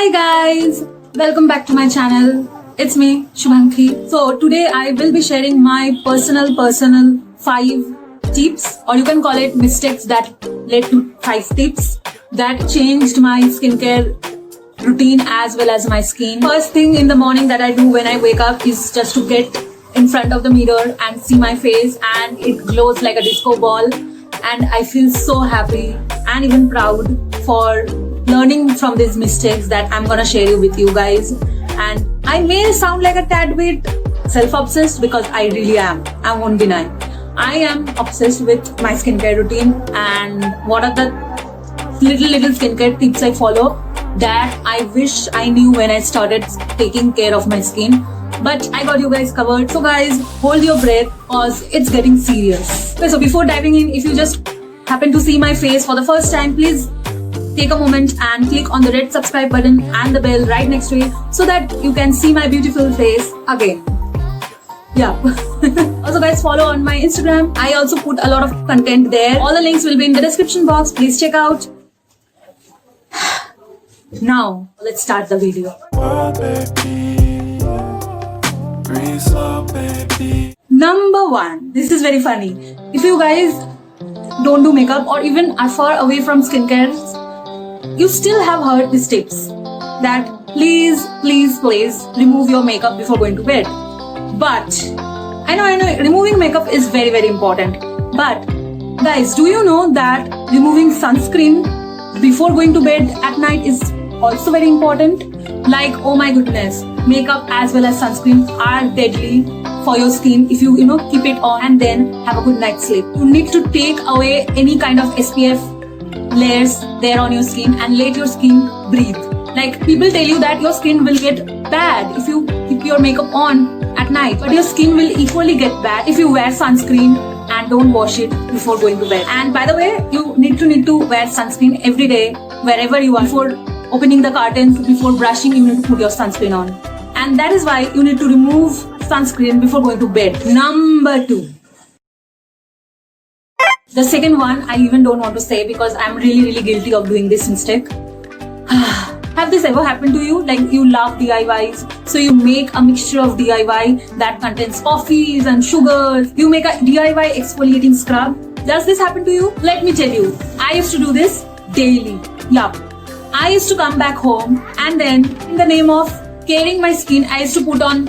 Hi guys, welcome back to my channel. It's me, Shubhankhi. So today I will be sharing my personal 5 tips, or you can call it mistakes that led to 5 tips that changed my skincare routine as well as my skin. First thing in the morning that I do when I wake up is just to get in front of the mirror and see my face, and it glows like a disco ball, and I feel so happy and even proud for learning from these mistakes that I'm gonna share with you guys. And I may sound like a tad bit self-obsessed because I really am. I won't deny. I am obsessed with my skincare routine, and what are the little skincare tips I follow that I wish I knew when I started taking care of my skin. But I got you guys covered. So guys, hold your breath cause it's getting serious. Okay, so before diving in, if you just happen to see my face for the first time, please take a moment and click on the red subscribe button and the bell right next to it so that you can see my beautiful face again. Yeah. Also guys, follow on my Instagram. I also put a lot of content there. All the links will be in the description box. Please check out. Now, let's start the video. Number 1. This is very funny. If you guys don't do makeup or even are far away from skincare, you still have heard these tips that please remove your makeup before going to bed. But I know removing makeup is very important. But guys, do you know that removing sunscreen before going to bed at night is also very important? Like, oh my goodness, makeup as well as sunscreen are deadly for your skin if you keep it on and then have a good night's sleep. You need to take away any kind of SPF layers there on your skin and let your skin breathe. Like, people tell you that your skin will get bad if you keep your makeup on at night, but your skin will equally get bad if you wear sunscreen and don't wash it before going to bed. And by the way, you need to wear sunscreen every day wherever you are. Before opening the curtains, before brushing, you need to put your sunscreen on. And that is why you need to remove sunscreen before going to bed. Number 2. The second one I even don't want to say because I'm really guilty of doing this mistake. Have this ever happened to you? Like, you love DIYs, so you make a mixture of DIY that contains coffees and sugars. You make a DIY exfoliating scrub. Does this happen to you? Let me tell you, I used to do this daily. Yup. I used to come back home and then, in the name of caring my skin, I used to put on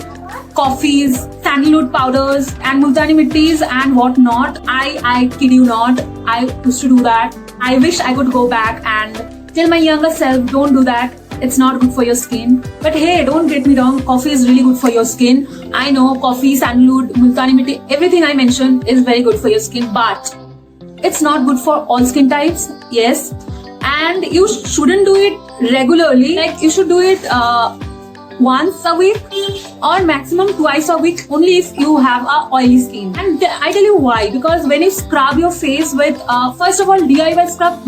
coffees, sandalwood powders and multani mittis and whatnot. I kid you not, I used to do that. I wish I could go back and tell my younger self, don't do that. It's not good for your skin. But hey, don't get me wrong, coffee is really good for your skin. I know coffee, sandalwood, multani mitti, everything I mentioned is very good for your skin, but it's not good for all skin types. Yes. And you shouldn't do it regularly. Like, you should do it once a week or maximum twice a week, only if you have a oily skin. And I tell you why, because when you scrub your face with first of all, DIY scrub,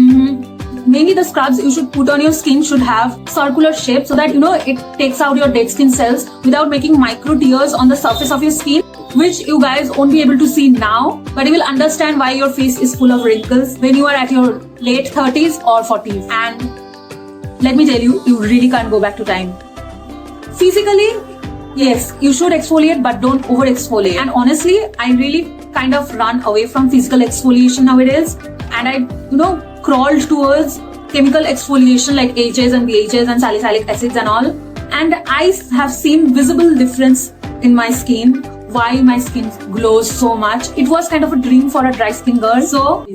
mainly the scrubs you should put on your skin should have circular shape so that it takes out your dead skin cells without making micro tears on the surface of your skin, which you guys won't be able to see now, but you will understand why your face is full of wrinkles when you are at your late 30s or 40s. And let me tell you, you really can't go back to time. Physically, yes, you should exfoliate, but don't over exfoliate. And honestly, I really kind of run away from physical exfoliation nowadays, and I crawled towards chemical exfoliation like AHAs and BHAs and salicylic acids and all. And I have seen visible difference in my skin, why my skin glows so much. It was kind of a dream for a dry skin girl. So,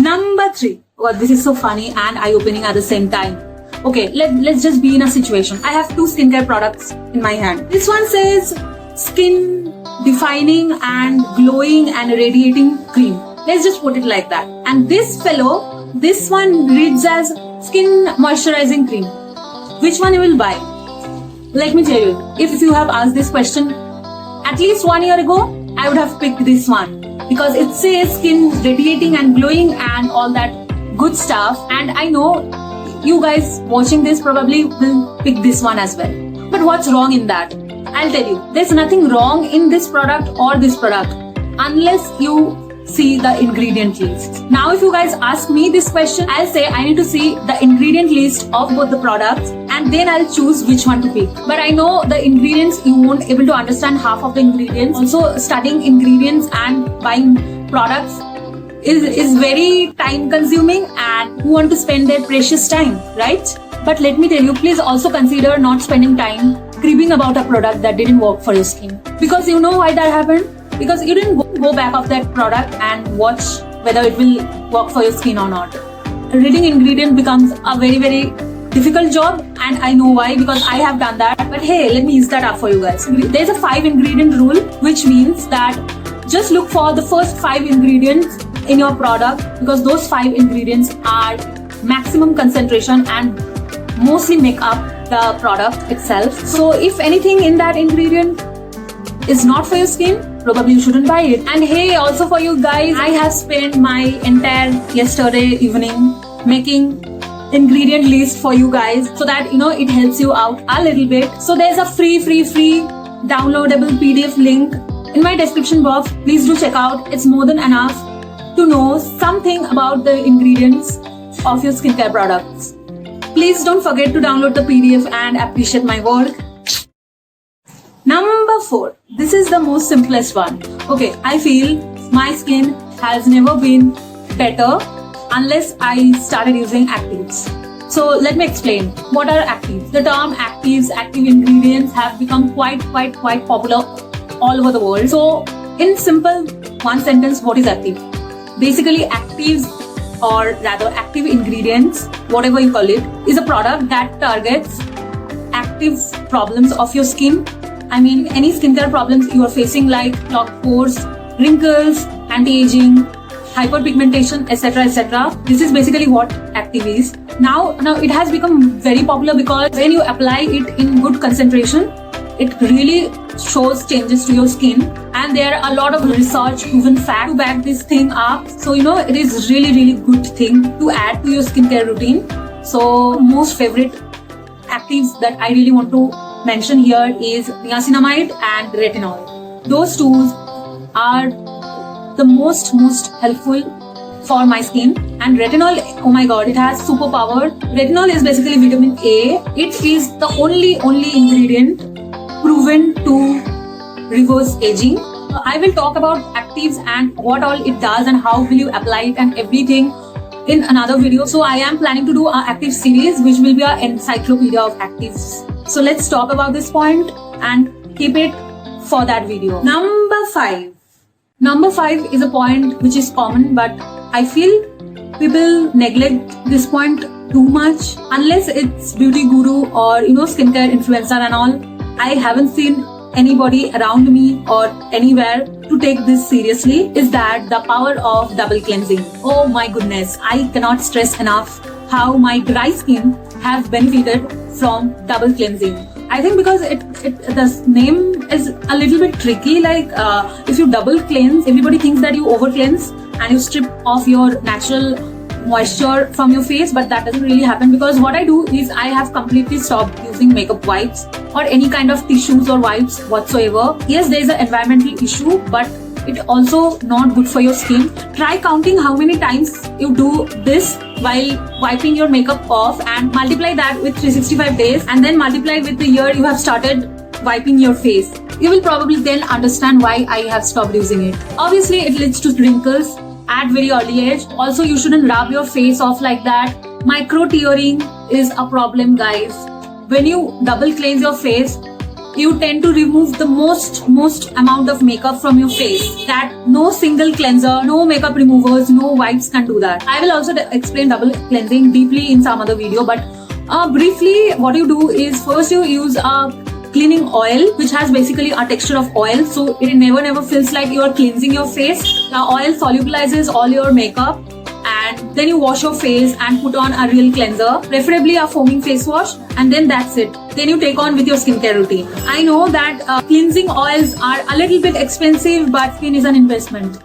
number 3. Oh, this is so funny and eye-opening at the same time. Okay, let's just be in a situation. I have 2 skincare products in my hand. This one says skin defining and glowing and radiating cream. Let's just put it like that. And this one reads as skin moisturizing cream. Which one you will buy? Let me tell you, if you have asked this question at least 1 year ago, I would have picked this one because it says skin radiating and glowing and all that good stuff. And I know you guys watching this probably will pick this one as well. But what's wrong in that? I'll tell you, there's nothing wrong in this product or this product unless you see the ingredient list. Now if you guys ask me this question, I'll say I need to see the ingredient list of both the products and then I'll choose which one to pick. But I know the ingredients, you won't able to understand half of the ingredients. Also, studying ingredients and buying products is very time consuming, and who want to spend their precious time, right? But let me tell you, please also consider not spending time cribbing about a product that didn't work for your skin. Because you know why that happened? Because you didn't go back of that product and watch whether it will work for your skin or not. Reading ingredient becomes a very, very difficult job, and I know why, because I have done that. But hey, let me ease that up for you guys. There's a 5 ingredient rule, which means that just look for the first 5 ingredients in your product, because those 5 ingredients are maximum concentration and mostly make up the product itself. So if anything in that ingredient is not for your skin, probably you shouldn't buy it. And hey, also for you guys, I have spent my entire yesterday evening making ingredient list for you guys, so that it helps you out a little bit. So there's a free downloadable PDF link in my description box. Please do check out. It's more than enough to know something about the ingredients of your skincare products. Please don't forget to download the PDF and appreciate my work. Number 4. This is the most simplest one. Okay, I feel my skin has never been better unless I started using actives. So let me explain. What are actives? The term actives, active ingredients have become quite popular all over the world. So in simple one sentence, what is active? Basically, actives, or rather active ingredients, whatever you call it, is a product that targets active problems of your skin. I mean, any skincare problems you are facing, like clogged pores, wrinkles, anti-aging, hyperpigmentation, etc. This is basically what active is. Now it has become very popular because when you apply it in good concentration, it really shows changes to your skin, and there are a lot of research proven fact to back this thing up. So it is really good thing to add to your skincare routine. So most favorite actives that I really want to mention here is niacinamide and retinol. Those two are the most helpful for my skin. And retinol, oh my god, it has superpower. Retinol is basically vitamin A. It is the only ingredient proven to reverse aging. I will talk about actives and what all it does and how will you apply it and everything in another video. So I am planning to do an active series which will be an encyclopedia of actives. So let's talk about this point and keep it for that video. Number 5. Number 5 is a point which is common, but I feel people neglect this point too much. Unless it's beauty guru or skincare influencer and all, I haven't seen anybody around me or anywhere to take this seriously, is that the power of double cleansing. Oh my goodness, I cannot stress enough how my dry skin has benefited from double cleansing. I think because the name is a little bit tricky, like if you double cleanse, everybody thinks that you over cleanse and you strip off your natural moisture from your face, but that doesn't really happen, because what I do is I have completely stopped using makeup wipes or any kind of tissues or wipes whatsoever. Yes, there is an environmental issue, but it also not good for your skin. Try counting how many times you do this while wiping your makeup off and multiply that with 365 days and then multiply with the year you have started wiping your face. You will probably then understand why I have stopped using it. Obviously, it leads to wrinkles at very early age. Also, you shouldn't rub your face off like that. Micro tearing is a problem, guys. When you double cleanse your face, you tend to remove the most amount of makeup from your face. That no single cleanser, no makeup removers, no wipes can do that. I will also explain double cleansing deeply in some other video, but briefly what you do is first you use a cleaning oil which has basically a texture of oil, so it never feels like you are cleansing your face. The oil solubilizes all your makeup, and then you wash your face and put on a real cleanser, preferably a foaming face wash, and then that's it. Then you take on with your skincare routine. I know that cleansing oils are a little bit expensive, but skin is an investment.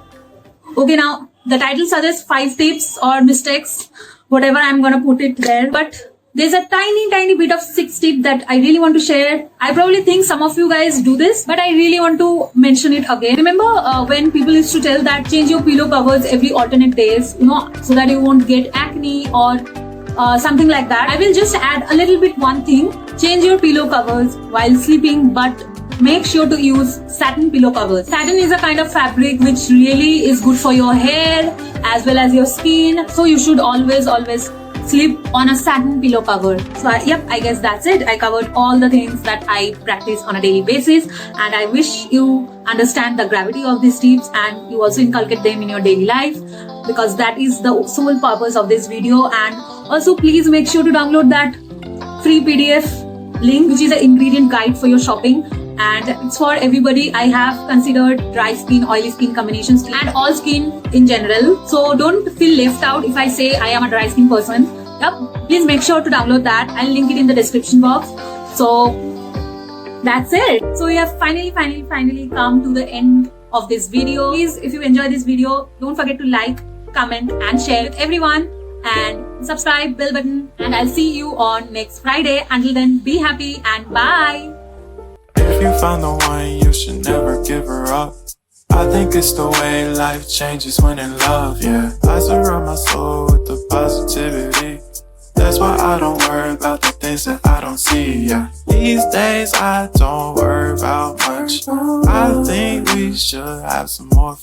Okay, now the title suggests 5 tips or mistakes, whatever I'm gonna put it there, but there's a tiny bit of 6 tip that I really want to share. I probably think some of you guys do this, but I really want to mention it again. Remember when people used to tell that change your pillow covers every alternate days, so that you won't get acne or something like that. I will just add a little bit one thing. Change your pillow covers while sleeping, but make sure to use satin pillow covers. Satin is a kind of fabric which really is good for your hair as well as your skin. So you should always sleep on a satin pillow cover. So I guess that's it. I covered all the things that I practice on a daily basis, and I wish you understand the gravity of these tips and you also inculcate them in your daily life, because that is the sole purpose of this video. And also please make sure to download that free PDF link, which is an ingredient guide for your shopping, and it's for everybody. I have considered dry skin, oily skin, combination skin, and all skin in general. So don't feel left out if I say I am a dry skin person. Please make sure to download that. I'll link it in the description box. So that's it. So we have finally come to the end of this video. Please, if you enjoyed this video, don't forget to like, comment and share with everyone, and subscribe, bell button, and I'll see you on next Friday. Until then, be happy and bye. If you found the one, you should never give her up. I think it's the way life changes when in love, yeah. I surround my soul with the positivity. That's why I don't worry about the things that I don't see, yeah. These days I don't worry about much. I think we should have some more